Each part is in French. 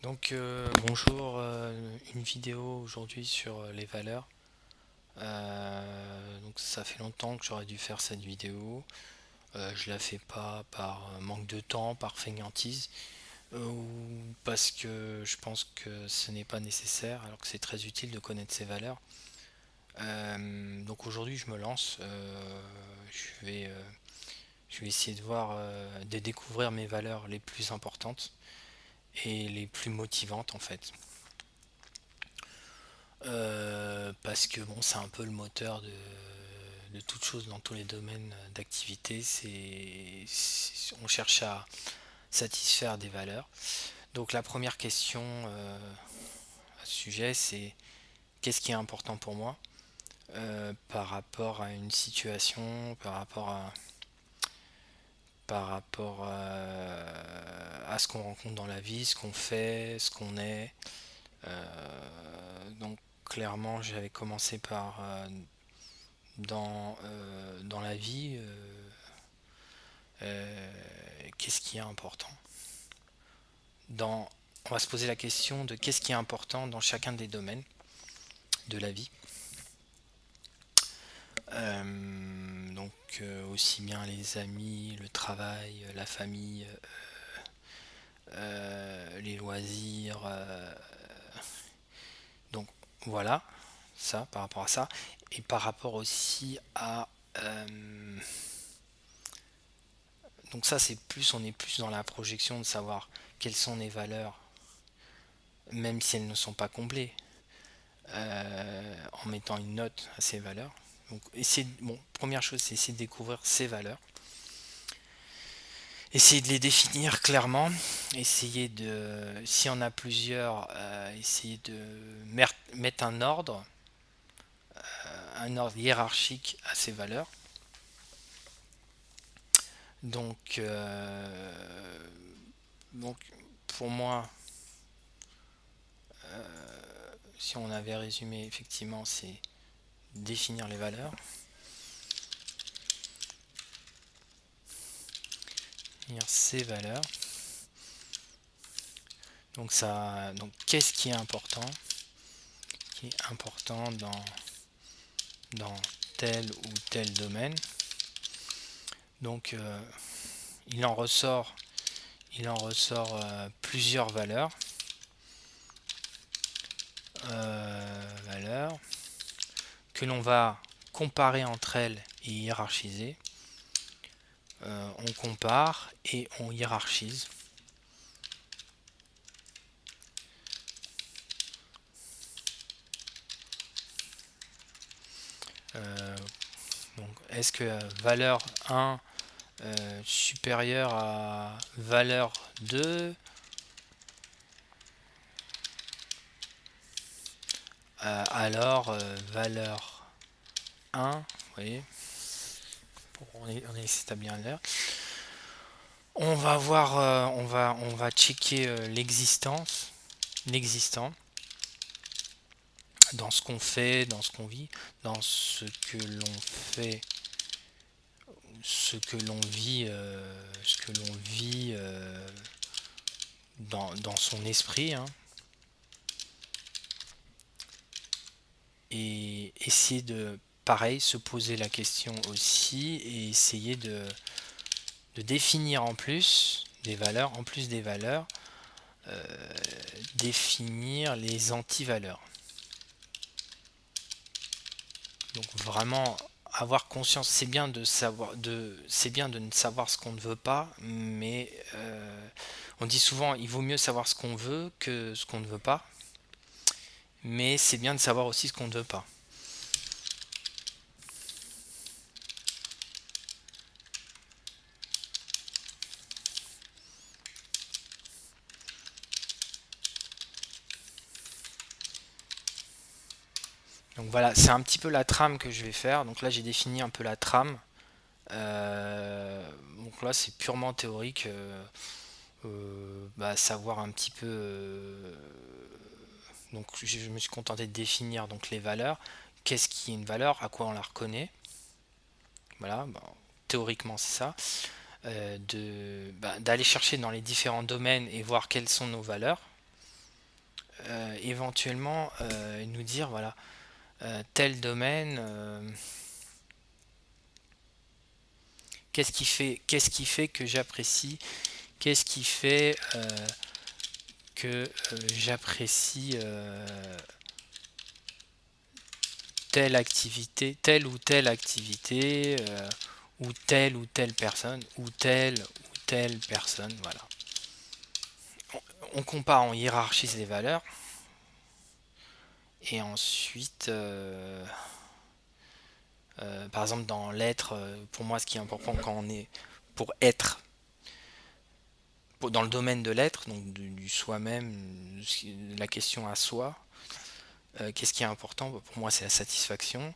Bonjour, une vidéo aujourd'hui sur les valeurs. Donc ça fait longtemps que j'aurais dû faire cette vidéo. Je la fais pas par manque de temps, par fainéantise, ou parce que je pense que ce n'est pas nécessaire, alors que c'est très utile de connaître ces valeurs. Donc aujourd'hui je me lance. Je vais, euh, je vais essayer de voir, de découvrir mes valeurs les plus importantes et les plus motivantes en fait. Parce que bon, c'est un peu le moteur de toute chose dans tous les domaines d'activité. On cherche à satisfaire des valeurs. Donc la première question à ce sujet, c'est qu'est-ce qui est important pour moi par rapport à une situation, par rapport à ce qu'on rencontre dans la vie, ce qu'on fait, ce qu'on est. Donc clairement, j'avais commencé par dans la vie, qu'est-ce qui est important dans, on va se poser la question de qu'est-ce qui est important dans chacun des domaines de la vie. Aussi bien les amis, le travail, la famille, les loisirs. Donc voilà, ça par rapport à ça. Et par rapport aussi à... donc ça c'est plus, on est plus dans la projection de savoir quelles sont les valeurs, même si elles ne sont pas comblées, en mettant une note à ces valeurs. Donc, première chose, c'est essayer de découvrir ces valeurs, essayer de les définir clairement, essayer de, si on a plusieurs, essayer de mettre un ordre hiérarchique à ces valeurs. Donc, euh, donc pour moi, si on avait résumé, effectivement, c'est définir les valeurs. Définir ces valeurs. Donc qu'est-ce qui est important? Qui est important dans tel ou tel domaine. Donc il en ressort, plusieurs valeurs que l'on va comparer entre elles et hiérarchiser. On compare et on hiérarchise. Euh, donc, est-ce que valeur 1 supérieure à valeur 2, alors valeur 1, vous voyez, on essaie de bien l'air. On va voir, on va checker l'existant dans ce qu'on fait, dans ce qu'on vit, dans ce que l'on fait, ce que l'on vit dans son esprit, hein, et essayer de, pareil, se poser la question aussi et essayer de définir en plus des valeurs, définir les antivaleurs. Donc vraiment avoir conscience, c'est bien de savoir, c'est bien de ne savoir ce qu'on ne veut pas, mais on dit souvent il vaut mieux savoir ce qu'on veut que ce qu'on ne veut pas, mais c'est bien de savoir aussi ce qu'on ne veut pas. Donc voilà, c'est un petit peu la trame que je vais faire. Donc là j'ai défini un peu la trame. Donc là c'est purement théorique. Savoir un petit peu. Donc je me suis contenté de définir donc les valeurs. Qu'est-ce qui est une valeur? À quoi on la reconnaît? Voilà, bon, théoriquement c'est ça. D'aller chercher dans les différents domaines et voir quelles sont nos valeurs. éventuellement nous dire, voilà, tel domaine, qu'est-ce qui fait que j'apprécie, qu'est-ce qui fait que j'apprécie telle activité, telle ou telle activité, ou telle personne, ou telle personne, voilà. On compare, on hiérarchise les valeurs, et ensuite, par exemple dans l'être, pour moi ce qui est important quand on est pour être, dans le domaine de l'être, donc du soi-même, la question à soi, qu'est-ce qui est important? Pour moi c'est la satisfaction.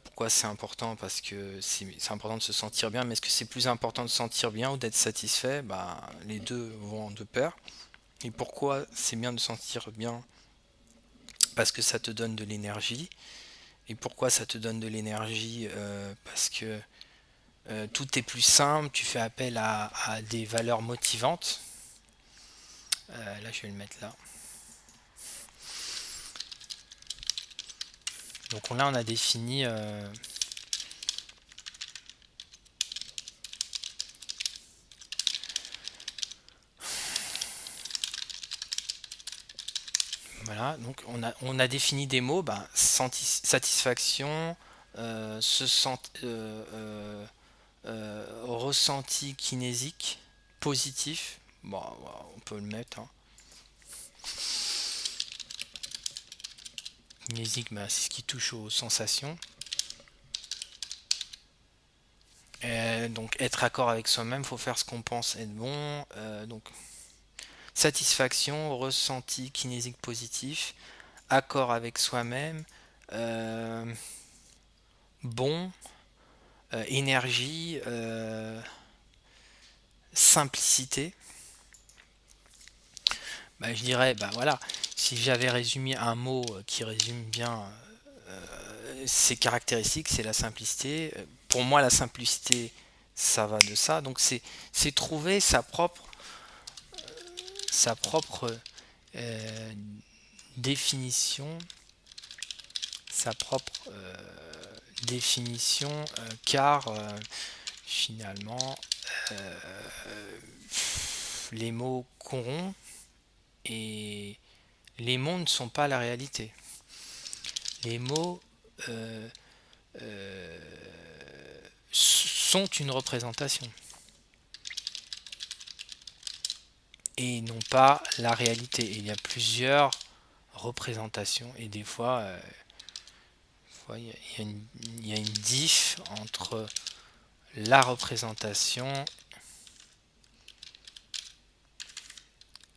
Pourquoi c'est important? Parce que c'est important de se sentir bien, mais est-ce que c'est plus important de se sentir bien ou d'être satisfait? Bah, les deux vont de pair. Et pourquoi c'est bien de se sentir bien? Parce que ça te donne de l'énergie. Et pourquoi ça te donne de l'énergie? Parce que tout est plus simple, tu fais appel à des valeurs motivantes. Là, je vais le mettre là. Donc là, on a défini voilà, donc on a défini des mots, bah, satisfaction, se sent, ressenti kinésique, positif. Bon, on peut le mettre, hein. Kinésique, bah, c'est ce qui touche aux sensations. Donc être accord avec soi-même, faut faire ce qu'on pense être bon. Donc satisfaction, ressenti kinésique positif, accord avec soi-même, bon, énergie, simplicité. Bah, je dirais, bah voilà, si j'avais résumé un mot qui résume bien ses caractéristiques, c'est la simplicité. Pour moi, la simplicité, ça va de ça. Donc c'est trouver sa propre euh, définition, sa propre définition, car finalement, les mots corrompent et les mots ne sont pas la réalité. Les mots euh, euh, sont une représentation et non pas la réalité. Et il y a plusieurs représentations et des fois, il y a une diff entre la représentation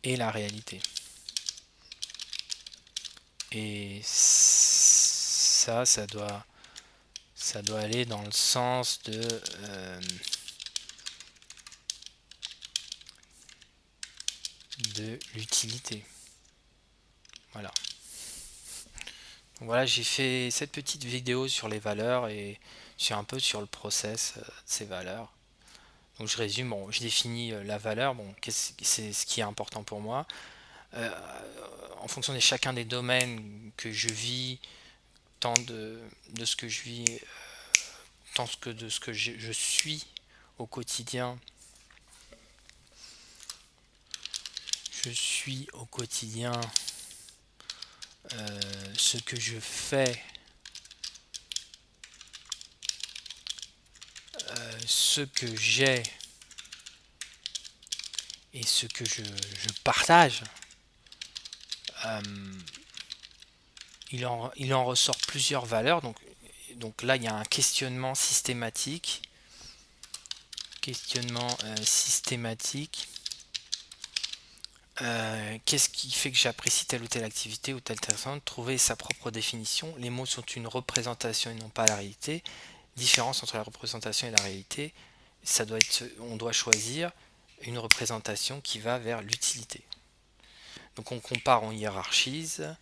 et la réalité. Et ça doit aller dans le sens de l'utilité. Voilà. Donc voilà, j'ai fait cette petite vidéo sur les valeurs et sur un peu sur le process de ces valeurs. Donc je résume, bon, je définis la valeur, bon, c'est ce qui est important pour moi. Euh, En fonction de chacun des domaines que je vis, tant de ce que je vis, tant que de ce que je suis au quotidien, je suis au quotidien ce que je fais, ce que j'ai et ce que je partage. euh, il en ressort plusieurs valeurs. Donc là, il y a un questionnement systématique. Qu'est-ce qui fait que j'apprécie telle ou telle activité ou telle personne? Trouver sa propre définition. Les mots sont une représentation et non pas la réalité. Différence entre la représentation et la réalité. On doit choisir une représentation qui va vers l'utilité. Donc on compare, on hiérarchise.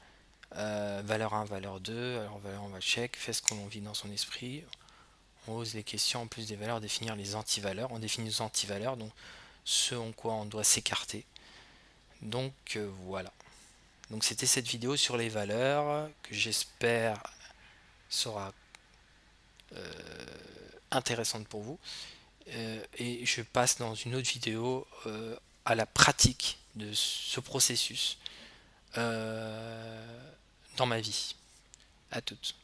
Valeur 1, valeur 2, alors valeur on va check, fait ce qu'on vit dans son esprit, on pose les questions en plus des valeurs, définir les antivaleurs, on définit les antivaleurs, donc ce en quoi on doit s'écarter. Donc voilà. Donc c'était cette vidéo sur les valeurs que j'espère sera intéressante pour vous. Et je passe dans une autre vidéo à la pratique de ce processus dans ma vie. À toutes.